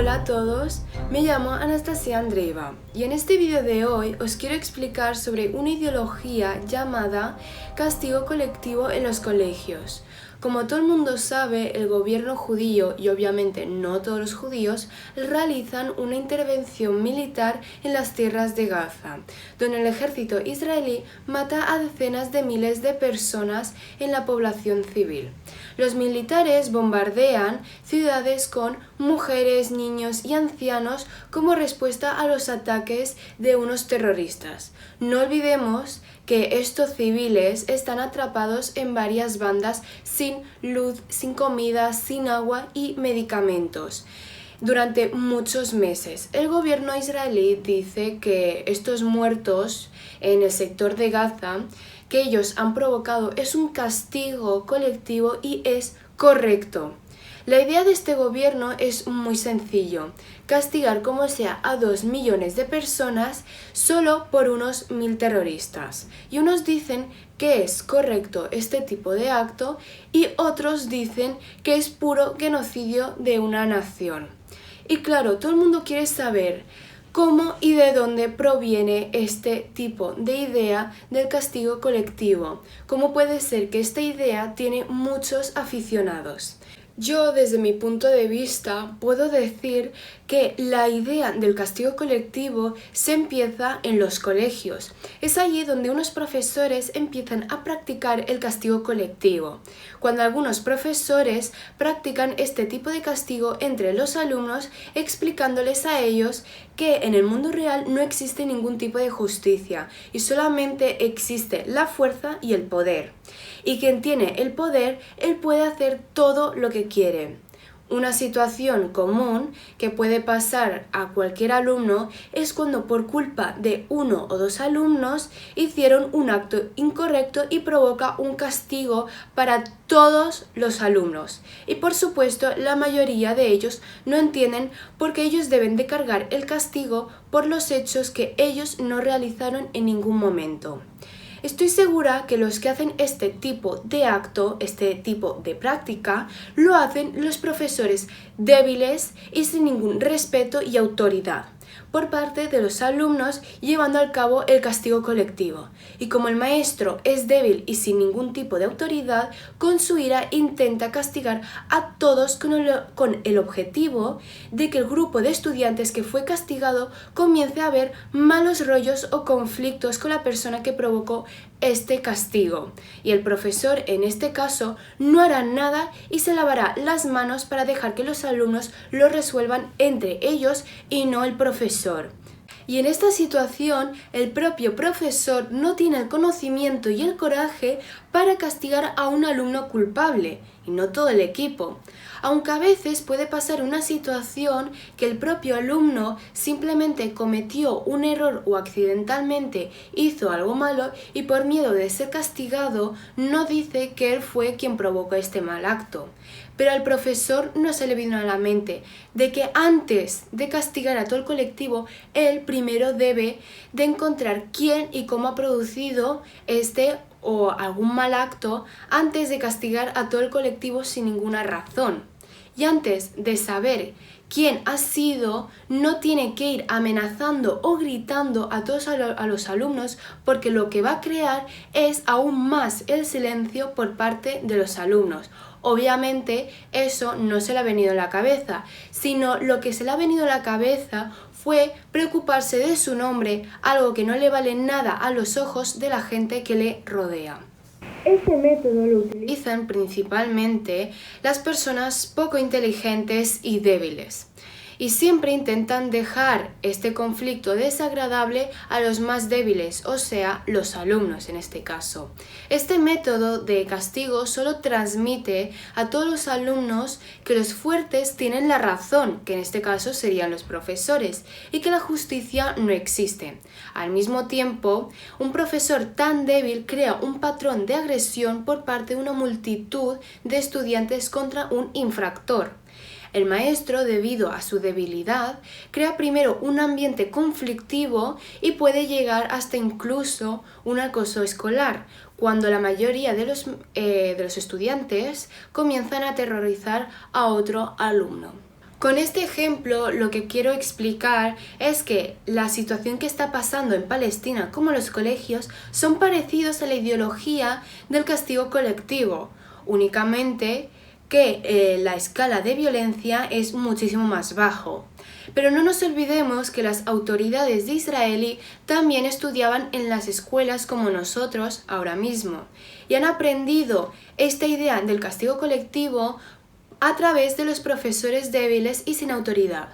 Hola a todos, me llamo Anastasia Andreeva y en este vídeo de hoy os quiero explicar sobre una ideología llamada castigo colectivo en los colegios. Como todo el mundo sabe, el gobierno judío, y obviamente no todos los judíos, realizan una intervención militar en las tierras de Gaza, donde el ejército israelí mata a decenas de miles de personas en la población civil. Los militares bombardean ciudades con mujeres, niños y ancianos como respuesta a los ataques de unos terroristas. No olvidemos que estos civiles están atrapados en varias bandas sin luz, sin comida, sin agua y medicamentos durante muchos meses. El gobierno israelí dice que estos muertos en el sector de Gaza que ellos han provocado es un castigo colectivo y es correcto. La idea de este gobierno es muy sencillo, castigar como sea a 2 millones de personas solo por unos 1000 terroristas. Y unos dicen que es correcto este tipo de acto y otros dicen que es puro genocidio de una nación. Y claro, todo el mundo quiere saber cómo y de dónde proviene este tipo de idea del castigo colectivo. ¿Cómo puede ser que esta idea tiene muchos aficionados? Yo, desde mi punto de vista, puedo decir que la idea del castigo colectivo se empieza en los colegios. Es allí donde unos profesores empiezan a practicar el castigo colectivo. Cuando algunos profesores practican este tipo de castigo entre los alumnos, explicándoles a ellos que en el mundo real no existe ningún tipo de justicia y solamente existe la fuerza y el poder. Y quien tiene el poder, él puede hacer todo lo que quiere. Una situación común que puede pasar a cualquier alumno es cuando por culpa de uno o dos alumnos hicieron un acto incorrecto y provoca un castigo para todos los alumnos. Y por supuesto la mayoría de ellos no entienden por qué ellos deben de cargar el castigo por los hechos que ellos no realizaron en ningún momento. Estoy segura que los que hacen este tipo de acto, este tipo de práctica, lo hacen los profesores débiles y sin ningún respeto y autoridad por parte de los alumnos llevando a cabo el castigo colectivo. Y como el maestro es débil y sin ningún tipo de autoridad, con su ira intenta castigar a todos con el objetivo de que el grupo de estudiantes que fue castigado comience a ver malos rollos o conflictos con la persona que provocó este castigo. Y el profesor en este caso no hará nada y se lavará las manos para dejar que los alumnos lo resuelvan entre ellos y no el profesor. Y en esta situación, el propio profesor no tiene el conocimiento y el coraje para castigar a un alumno culpable, y no todo el equipo. Aunque a veces puede pasar una situación que el propio alumno simplemente cometió un error o accidentalmente hizo algo malo y por miedo de ser castigado no dice que él fue quien provocó este mal acto. Pero al profesor no se le vino a la mente de que antes de castigar a todo el colectivo, él primero debe de encontrar quién y cómo ha producido este o algún mal acto antes de castigar a todo el colectivo sin ninguna razón. Y antes de saber quién ha sido, no tiene que ir amenazando o gritando a todos a los alumnos porque lo que va a crear es aún más el silencio por parte de los alumnos. Obviamente eso no se le ha venido a la cabeza, sino lo que se le ha venido a la cabeza fue preocuparse de su nombre, algo que no le vale nada a los ojos de la gente que le rodea. Este método lo utilizan principalmente las personas poco inteligentes y débiles. Y siempre intentan dejar este conflicto desagradable a los más débiles, o sea, los alumnos en este caso. Este método de castigo solo transmite a todos los alumnos que los fuertes tienen la razón, que en este caso serían los profesores, y que la justicia no existe. Al mismo tiempo, un profesor tan débil crea un patrón de agresión por parte de una multitud de estudiantes contra un infractor. El maestro, debido a su debilidad, crea primero un ambiente conflictivo y puede llegar hasta incluso un acoso escolar, cuando la mayoría de los estudiantes comienzan a aterrorizar a otro alumno. Con este ejemplo lo que quiero explicar es que la situación que está pasando en Palestina como los colegios son parecidos a la ideología del castigo colectivo, únicamente que la escala de violencia es muchísimo más bajo. Pero no nos olvidemos que las autoridades de Israel también estudiaban en las escuelas como nosotros ahora mismo y han aprendido esta idea del castigo colectivo a través de los profesores débiles y sin autoridad.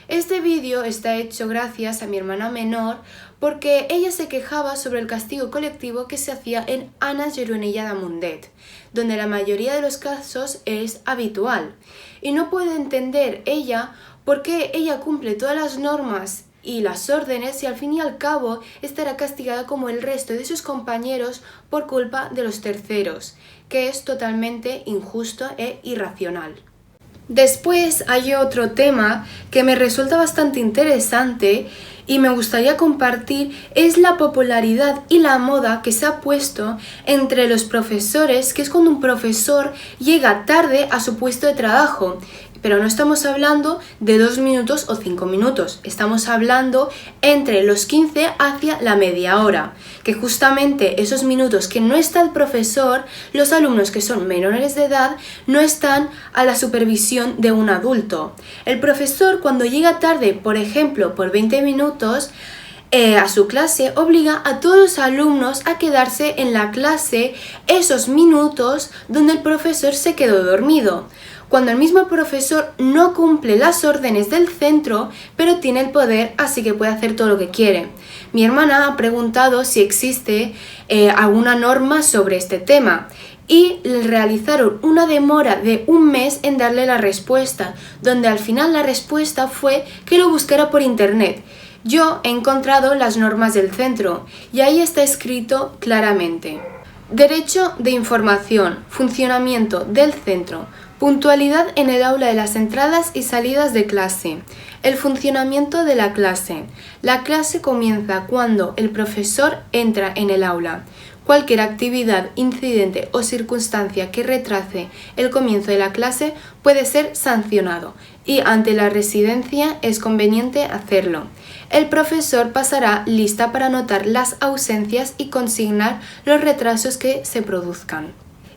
Este vídeo está hecho gracias a mi hermana menor porque ella se quejaba sobre el castigo colectivo que se hacía en Anas Jeronella Damundet, donde la mayoría de los casos es habitual. Y no puede entender ella por qué ella cumple todas las normas y las órdenes y al fin y al cabo estará castigada como el resto de sus compañeros por culpa de los terceros, que es totalmente injusto e irracional. Después hay otro tema que me resulta bastante interesante y me gustaría compartir, es la popularidad y la moda que se ha puesto entre los profesores, que es cuando un profesor llega tarde a su puesto de trabajo. Pero no estamos hablando de 2 minutos o 5 minutos, estamos hablando entre los 15 hacia la media hora, que justamente esos minutos que no está el profesor, los alumnos que son menores de edad no están a la supervisión de un adulto. El profesor cuando llega tarde, por ejemplo, por 20 minutos, a su clase, obliga a todos los alumnos a quedarse en la clase esos minutos donde el profesor se quedó dormido. Cuando el mismo profesor no cumple las órdenes del centro, pero tiene el poder, así que puede hacer todo lo que quiere. Mi hermana ha preguntado si existe alguna norma sobre este tema y realizaron una demora de 1 mes en darle la respuesta, donde al final la respuesta fue que lo buscara por internet. Yo he encontrado las normas del centro y ahí está escrito claramente: derecho de información, funcionamiento del centro, puntualidad en el aula de las entradas y salidas de clase, el funcionamiento de la clase. La clase comienza cuando el profesor entra en el aula. Cualquier actividad, incidente o circunstancia que retrase el comienzo de la clase puede ser sancionado y ante la residencia es conveniente hacerlo. El profesor pasará lista para anotar las ausencias y consignar los retrasos que se produzcan.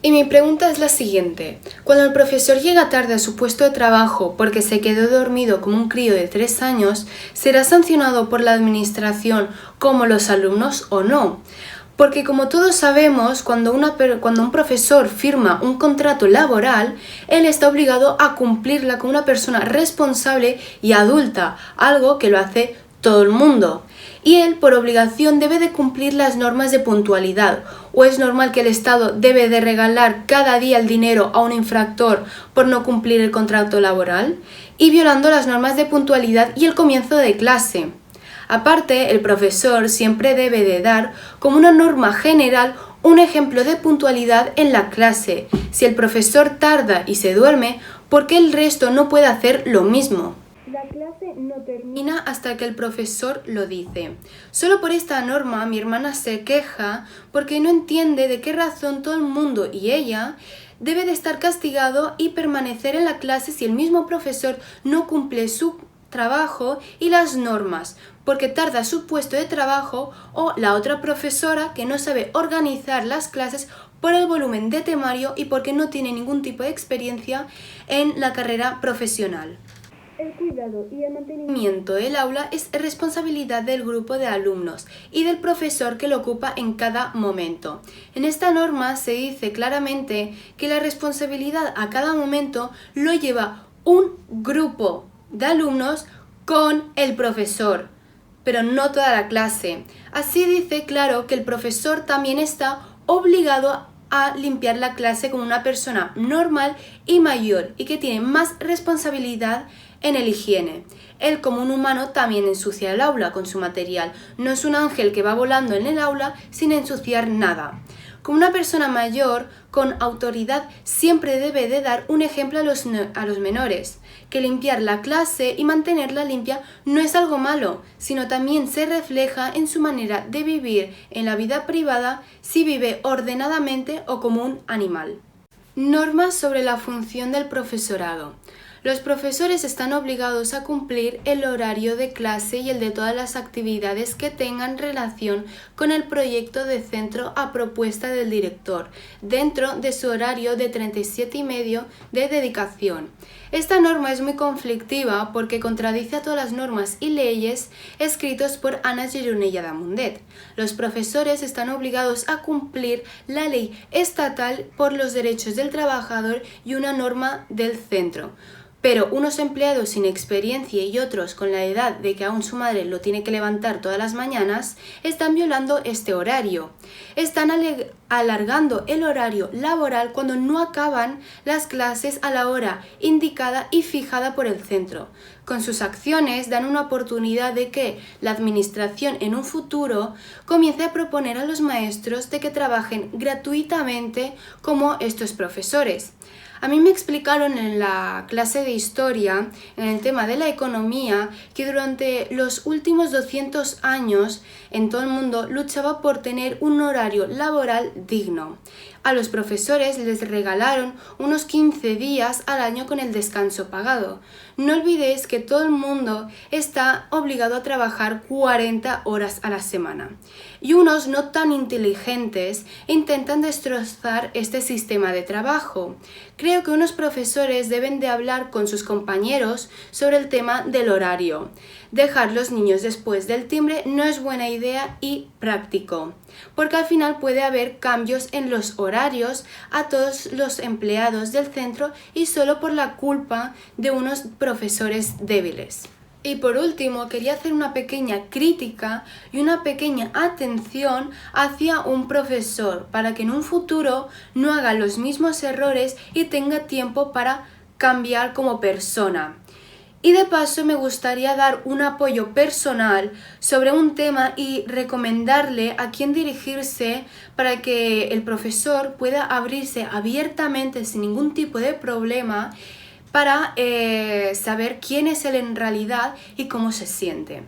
Y mi pregunta es la siguiente: cuando el profesor llega tarde a su puesto de trabajo porque se quedó dormido como un crío de 3 años, ¿será sancionado por la administración como los alumnos o no? Porque como todos sabemos, cuando un profesor firma un contrato laboral, él está obligado a cumplirla como una persona responsable y adulta, algo que lo hace todo el mundo. Y él, por obligación, debe de cumplir las normas de puntualidad. ¿O es normal que el Estado debe de regalar cada día el dinero a un infractor por no cumplir el contrato laboral? Y violando las normas de puntualidad y el comienzo de clase. Aparte, el profesor siempre debe de dar, como una norma general, un ejemplo de puntualidad en la clase. Si el profesor tarda y se duerme, ¿por qué el resto no puede hacer lo mismo? La clase no termina hasta que el profesor lo dice. Solo por esta norma mi hermana se queja porque no entiende de qué razón todo el mundo y ella debe de estar castigado y permanecer en la clase si el mismo profesor no cumple su trabajo y las normas, porque tarda su puesto de trabajo, o la otra profesora que no sabe organizar las clases por el volumen de temario y porque no tiene ningún tipo de experiencia en la carrera profesional. El cuidado y el mantenimiento del aula es responsabilidad del grupo de alumnos y del profesor que lo ocupa en cada momento. En esta norma se dice claramente que la responsabilidad a cada momento lo lleva un grupo de alumnos con el profesor, pero no toda la clase. Así dice claro que el profesor también está obligado a limpiar la clase como una persona normal y mayor y que tiene más responsabilidad en el higiene. Él, como un humano, también ensucia el aula con su material. No es un ángel que va volando en el aula sin ensuciar nada. Como una persona mayor, con autoridad, siempre debe de dar un ejemplo a los menores, que limpiar la clase y mantenerla limpia no es algo malo, sino también se refleja en su manera de vivir en la vida privada si vive ordenadamente o como un animal. Normas sobre la función del profesorado. Los profesores están obligados a cumplir el horario de clase y el de todas las actividades que tengan relación con el proyecto de centro a propuesta del director, dentro de su horario de 37,5 de dedicación. Esta norma es muy conflictiva porque contradice a todas las normas y leyes escritas por Ana Gironella Damundet. Los profesores están obligados a cumplir la ley estatal por los derechos del trabajador y una norma del centro. Pero unos empleados sin experiencia y otros con la edad de que aún su madre lo tiene que levantar todas las mañanas están violando este horario. Están alargando el horario laboral cuando no acaban las clases a la hora indicada y fijada por el centro. Con sus acciones dan una oportunidad de que la administración en un futuro comience a proponer a los maestros de que trabajen gratuitamente como estos profesores. A mí me explicaron en la clase de historia, en el tema de la economía, que durante los últimos 200 años en todo el mundo luchaba por tener un horario laboral digno. A los profesores les regalaron unos 15 días al año con el descanso pagado. No olvidéis que todo el mundo está obligado a trabajar 40 horas a la semana. Y unos no tan inteligentes intentan destrozar este sistema de trabajo. Creo que unos profesores deben de hablar con sus compañeros sobre el tema del horario. Dejar los niños después del timbre no es buena idea y práctico, porque al final puede haber cambios en los horarios a todos los empleados del centro y solo por la culpa de unos profesores débiles. Y por último, quería hacer una pequeña crítica y una pequeña atención hacia un profesor para que en un futuro no haga los mismos errores y tenga tiempo para cambiar como persona. Y de paso me gustaría dar un apoyo personal sobre un tema y recomendarle a quién dirigirse para que el profesor pueda abrirse abiertamente sin ningún tipo de problema para saber quién es él en realidad y cómo se siente.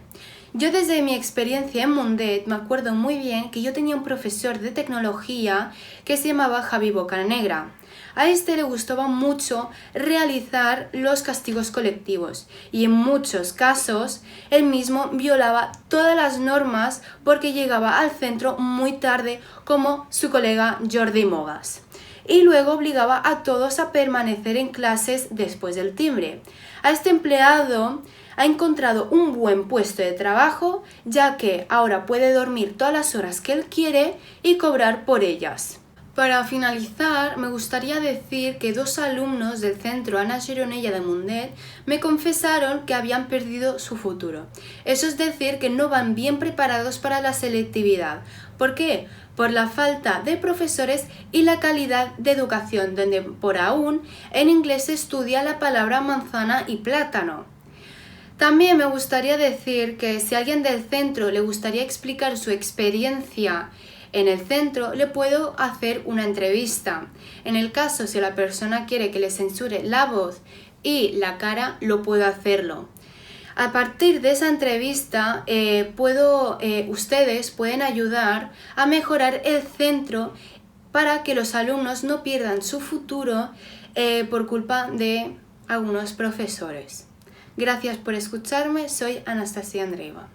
Yo desde mi experiencia en Mundet me acuerdo muy bien que yo tenía un profesor de tecnología que se llamaba Javi Bocanegra. A este le gustaba mucho realizar los castigos colectivos y en muchos casos él mismo violaba todas las normas porque llegaba al centro muy tarde como su colega Jordi Mogas. Y luego obligaba a todos a permanecer en clases después del timbre. A este empleado ha encontrado un buen puesto de trabajo, ya que ahora puede dormir todas las horas que él quiere y cobrar por ellas. Para finalizar, me gustaría decir que 2 alumnos del centro Ana Gironella Damundet me confesaron que habían perdido su futuro. Eso es decir, que no van bien preparados para la selectividad. ¿Por qué? Por la falta de profesores y la calidad de educación, donde por aún en inglés se estudia la palabra manzana y plátano. También me gustaría decir que si a alguien del centro le gustaría explicar su experiencia en el centro, le puedo hacer una entrevista. En el caso, si la persona quiere que le censure la voz y la cara, lo puedo hacerlo. A partir de esa entrevista, ustedes pueden ayudar a mejorar el centro para que los alumnos no pierdan su futuro por culpa de algunos profesores. Gracias por escucharme, soy Anastasia Andreeva.